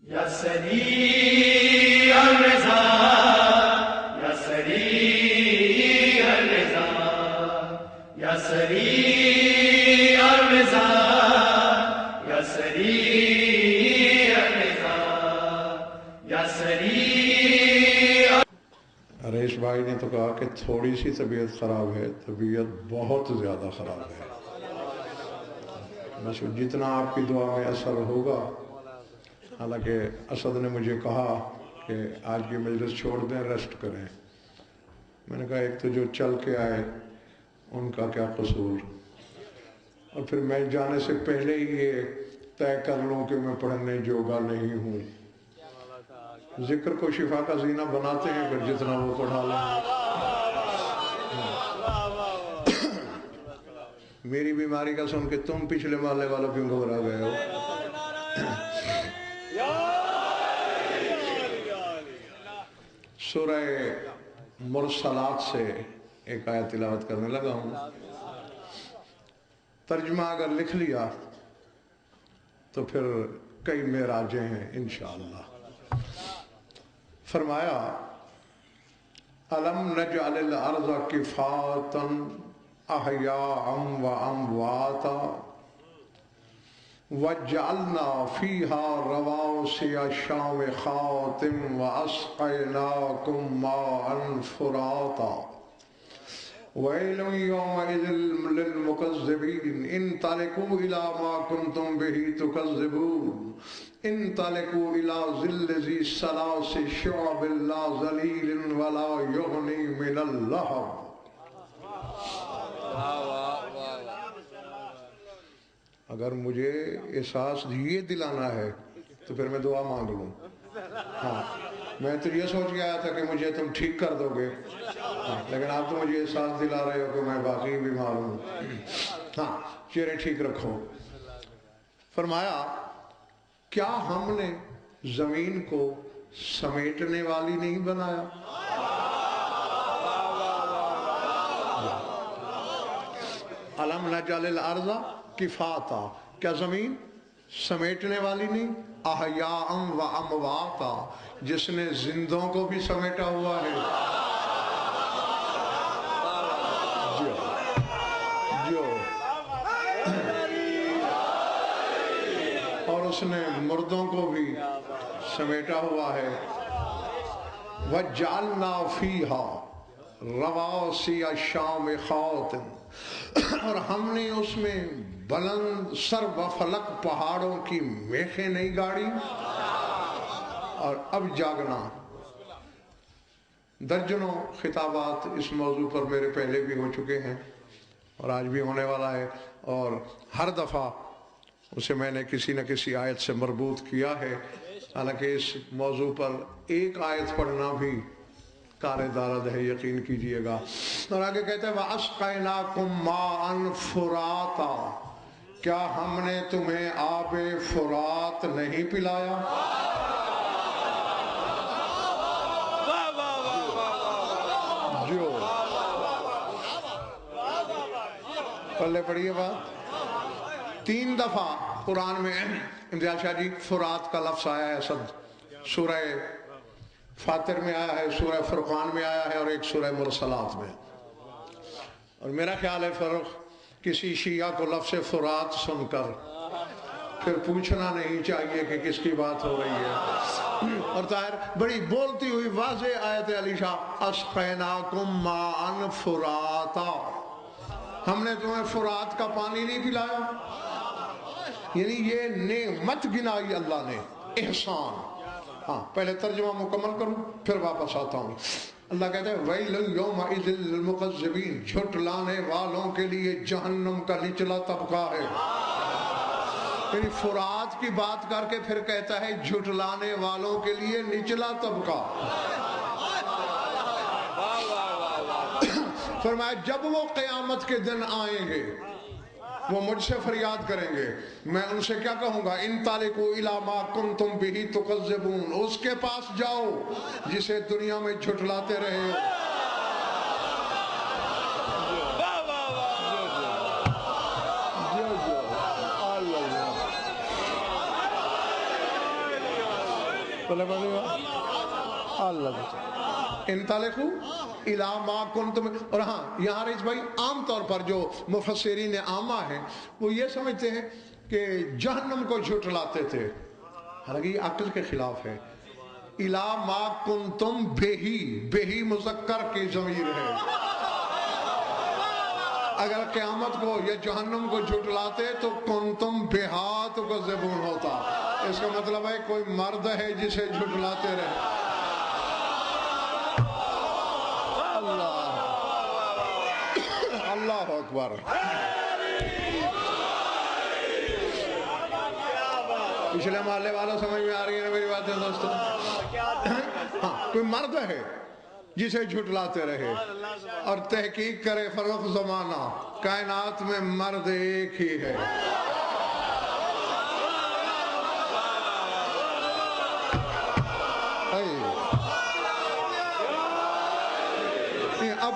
یا سریع الرضا یا سریع الرضا یا سریع الرضا یا سریع الرضا یا سریع. نریش بھائی نے تو کہا کہ تھوڑی سی طبیعت خراب ہے، طبیعت بہت زیادہ خراب ہے. بس جتنا آپ کی دعا میں اثر ہوگا. حالانکہ اسد نے مجھے کہا کہ آج کی مجلس چھوڑ دیں، ریسٹ کریں. میں نے کہا ایک تو جو چل کے آئے ان کا کیا قصور، اور پھر میں جانے سے پہلے ہی یہ طے کر لوں کہ میں پڑھنے جوگا نہیں ہوں. ذکر کو شفا کا زینہ بناتے ہیں پھر جتنا وہ پڑھا لیں. میری بیماری کا سن کے تم پچھلے محلے والوں کیوں گھبرا گئے ہو؟ سورہ مرسلات سے ایک آیت تلاوت کرنے لگا ہوں. ترجمہ اگر لکھ لیا تو پھر کئی معراجیں ہیں انشاءاللہ. فرمایا الم نجعل الارض کفاتا احیاء و امواتا وجعلنا فيها رواسي شامخات واسقيناكم ماء فراتا ويل يومئذ للمكذبين انطلقوا الى ما كنتم به تكذبون انطلقوا الى ظل ذي ثلاث شعب لا ظليل ولا يغني من اللهب. اگر مجھے احساس یہ دلانا ہے تو پھر میں دعا مانگ لوں. ہاں میں تو یہ سوچ کے آیا تھا کہ مجھے تم ٹھیک کر دو گے، لیکن آپ تو مجھے احساس دلا رہے ہو کہ میں باقی بیمار ہوں. ہاں چہرے ٹھیک رکھو. فرمایا کیا ہم نے زمین کو سمیٹنے والی نہیں بنایا؟ الم نجعل الارض کفاتا، کیا زمین سمیٹنے والی نہیں؟ احیاء و امواتا، جس نے زندوں کو بھی سمیٹا ہوا ہے. جو اور اس نے مردوں کو بھی سمیٹا ہوا ہے. وَجَعَلْنَا فِيهَا رَوَاسِيَ شَامِخَاتٍ، اور ہم نے اس میں بلند سر و فلک پہاڑوں کی میخیں نہیں گاڑی. اور اب جاگنا. درجنوں خطابات اس موضوع پر میرے پہلے بھی ہو چکے ہیں اور آج بھی ہونے والا ہے، اور ہر دفعہ اسے میں نے کسی نہ کسی آیت سے مربوط کیا ہے. حالانکہ اس موضوع پر ایک آیت پڑھنا بھی کار دارد ہے، یقین کیجئے گا. اور آگے کہتے ہیں وَأَسْقَيْنَاكُمْ مَاءً فُرَاتًا، کیا ہم نے تمہیں آب فرات نہیں پلایا؟ جو پلے پڑھیے بات. 3 دفعہ قرآن میں امتیاز شاہ جی فرات کا لفظ آیا ہے. سورہ فاتر میں آیا ہے، سورہ فرقان میں آیا ہے، اور ایک سورہ مرسلات میں. اور میرا خیال ہے کسی شیعہ کو لفظ فرات سن کر پھر پوچھنا نہیں چاہیے کہ کس کی بات ہو رہی ہے. اور طاہر بڑی بولتی ہوئی واضح آیت علی شاہ اسقیناکم ماء فراتا، ہم نے تمہیں فرات کا پانی نہیں پلایا. یعنی یہ نعمت گنائی اللہ نے، احسان. ہاں پہلے ترجمہ مکمل کروں پھر واپس آتا ہوں. اللہ کہتے ہیں وَيْلٌ يَوْمَئِذٍ لِّلْمُكَذِّبِينَ، جھٹلانے والوں کے لیے جہنم کا نچلا طبقہ ہے. یعنی فرات کی بات کر کے پھر کہتا ہے جھٹلانے والوں کے لیے نچلا طبقہ. فرمایا جب وہ قیامت کے دن آئیں گے وہ مجھ سے فریاد کریں گے، میں ان سے کیا کہوں گا؟ انطلقوا الی ما کنتم بہ تکذبون، اس کے پاس جاؤ جسے دنیا میں جھٹلاتے رہے ہو. اللہ انطلقوا الی ما کنتم. اور ہاں یہاں رئیس بھائی عام طور پر جو مفسرین عامہ ہیں وہ یہ سمجھتے ہیں کہ جہنم کو جھٹلاتے تھے، حالانکہ یہ عقل کے خلاف ہے. الی ما کنتم بہی مذکر کی ضمیر ہے. اگر قیامت کو یا جہنم کو جھٹلاتے تو کنتم بہا تکذبون ہوتا. اس کا مطلب ہے کوئی مرد ہے جسے جھٹلاتے رہے. اللہ اکبر. پچھلے محلے والا سمجھ میں آ رہی ہے نا میری باتیں دوستوں؟ ہاں کوئی مرد ہے جسے جھٹلاتے رہے اور تحقیق کرے فروخ زمانہ کائنات میں مرد ایک ہی ہے. اب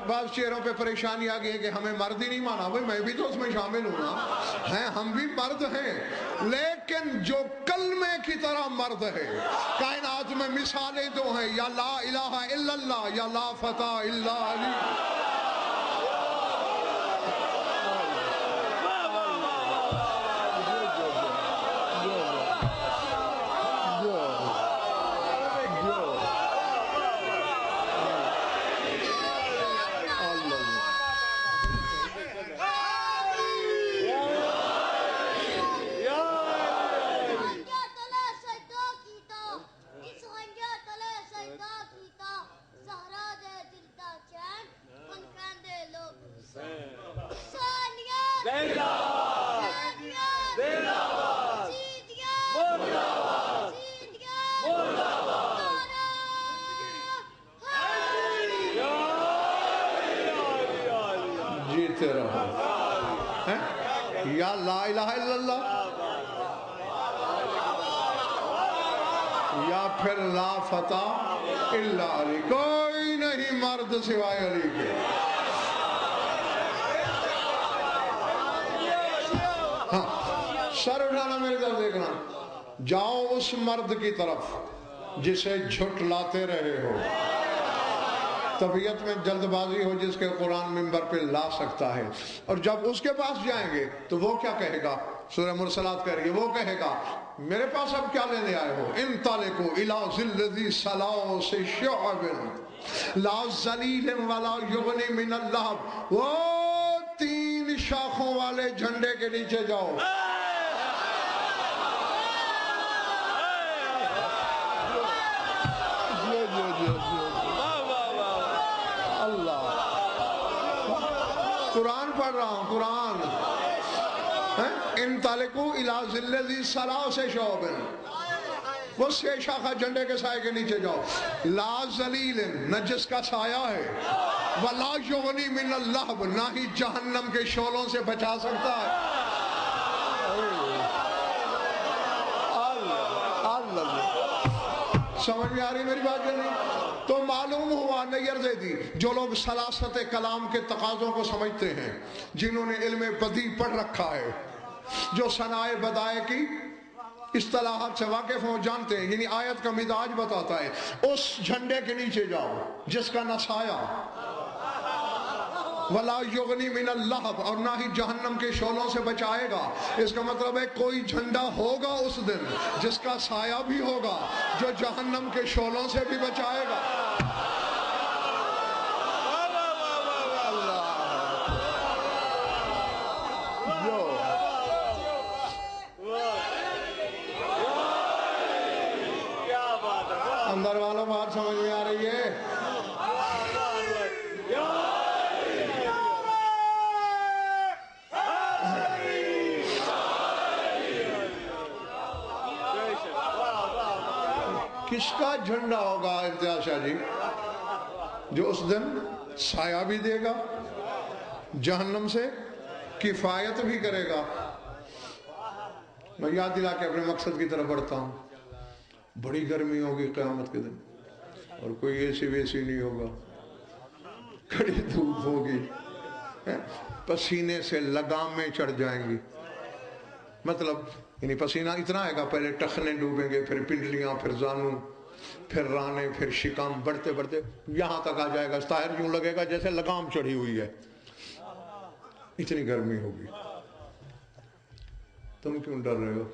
بعض چہروں پہ پریشانی آ گئی ہے کہ ہمیں مرد ہی نہیں مانا. بھائی میں بھی تو اس میں شامل ہوں نا، ہیں ہم بھی مرد ہیں، لیکن جو کلمے کی طرح مرد ہے. کائنات میں مثالیں دو ہیں، یا لا الہ الا اللہ یا لا فتح الا علی. جیتے رہو. یا لا الہ الا اللہ یا پھر لا فتح الا علی. کوئی نہیں مرد سوائے علی کے. ہاں سر اٹھانا میری طرف دیکھنا. جاؤ اس مرد کی طرف جسے جھٹلاتے رہے ہو. طبیعت میں جلد بازی ہو جس کے قرآن منبر پہ لا سکتا ہے. اور جب اس کے پاس جائیں گے تو وہ کیا کہے گا؟ سورہ مرسلات کہہ رہی ہے، وہ کہے گا میرے پاس اب کیا لینے آئے ہو؟ انطلقوا الی ظل ذی ثلاث شعب لا ذلیل ولا یغنی من اللہب. وہ 3 شاخوں والے جھنڈے کے نیچے جاؤ. قرآن پڑھ رہا ہوں، قرآن. انطلقوا الی ظل ذی ثلاث شعب، وہ 6 شاخہ جھنڈے کے سائے کے نیچے جاؤ. لا ذلیل، نہ جس کا سایہ ہے، ولا یغنی من اللہب، نہ ہی جہنم کے شعلوں سے بچا سکتا ہے. سمجھ میں آ رہی میری بات یا نہیں؟ تو معلوم ہوا نیّر زیدی جو لوگ سلاست کلام کے تقاضوں کو سمجھتے ہیں، جنہوں نے علم بدیع پڑھ رکھا ہے، جو صنائع بدائع کی اصطلاحات سے واقف ہوں، جانتے ہیں یعنی آیت کا مزاج بتاتا ہے. اس جھنڈے کے نیچے جاؤ جس کا نہ سایہ ولا یغنی من اللہب، اور نہ ہی جہنم کے شعلوں سے بچائے گا. اس کا مطلب ہے کوئی جھنڈا ہوگا اس دن جس کا سایہ بھی ہوگا، جو جہنم کے شعلوں سے بھی بچائے گا. اندر والوں بات سمجھ میں آ رہی ہے؟ کس کا جھنڈا ہوگا امتیاز شاہ جی؟ جو اس دن سایہ بھی دے گا، جہنم سے کفایت بھی کرے گا. میں یاد دلا کے اپنے مقصد کی طرف بڑھتا ہوں. بڑی گرمی ہوگی قیامت کے دن، اور کوئی اے سی ویسی نہیں ہوگا. کڑی دھوپ ہوگی، پسینے سے لگامیں چڑھ جائیں گی، مطلب یعنی پسینہ اتنا آئے گا، پہلے ٹخنے ڈوبیں گے، پھر پنڈلیاں، پھر زانو، پھر رانے، پھر شکم، بڑھتے بڑھتے یہاں تک آ جائے گا، طاہر یوں لگے گا جیسے لگام چڑھی ہوئی ہے، اتنی گرمی ہوگی۔ تم کیوں ڈر رہے ہو؟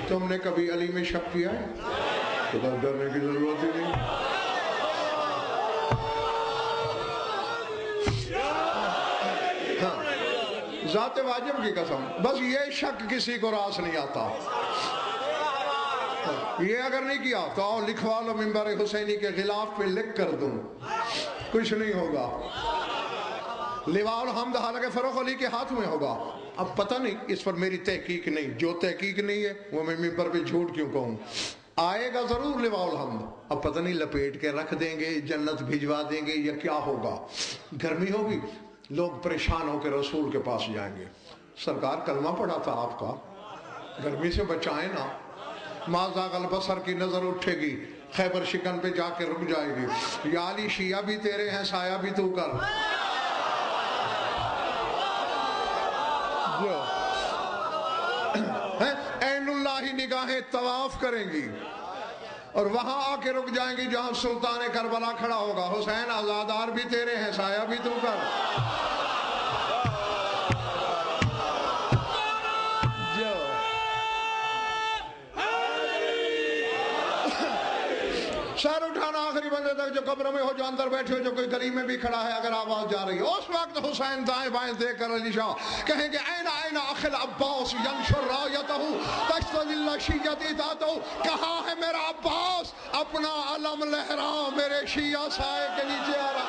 تم نے کبھی علی میں شک کیا ہے؟ تو ڈرنے کی ضرورت ہی نہیں۔ ہاں، ذات واجب کی قسم، بس یہ شک کسی کو راس نہیں آتا، یہ اگر نہیں کیا تو آؤ لکھوا لو منبر حسینی کے غلاف پہ لکھ کر دوں، کچھ نہیں ہوگا۔ لواء الحمد حالانکہ فروخ علی کے ہاتھ میں ہوگا۔ اب پتہ نہیں، اس پر میری تحقیق نہیں، جو تحقیق نہیں ہے وہ میں منبر پہ جھوٹ کیوں کہوں، آئے گا ضرور لواء الحمد، اب پتہ نہیں لپیٹ کے رکھ دیں گے، جنت بھجوا دیں گے یا کیا ہوگا، گرمی ہوگی، لوگ پریشان ہو کے رسول کے پاس جائیں گے، سرکار کلمہ پڑھا تھا آپ کا، گرمی سے بچائیں نا، ما زاغ البصر کی نظر اٹھے گی، خیبر شکن پہ جا کے رک جائے گی، یا علی شیعہ بھی تیرے ہیں، سایہ بھی تو کر، عین اللہ ہی نگاہیں طواف کریں گی اور وہاں آ کے رک جائیں گی جہاں سلطان کربلا کھڑا ہوگا، حسین آزادار بھی تیرے ہیں، سایہ بھی تو کر، سر اٹھانا آخری بندے تک جو قبر میں ہو، جو اندر بیٹھے ہو، جو کوئی گلی میں بھی کھڑا ہے، اگر آواز جا رہی ہے اس وقت حسین دائیں بائیں دیکھ کر علی شاہ کہیں گے این این اخی العباس ینشر رایتہ تشتعل شیعتی ذاتہ، کہاں ہے میرا عباس، اپنا علم لہرا میرے شیعہ سائے کے نیچے آ رہا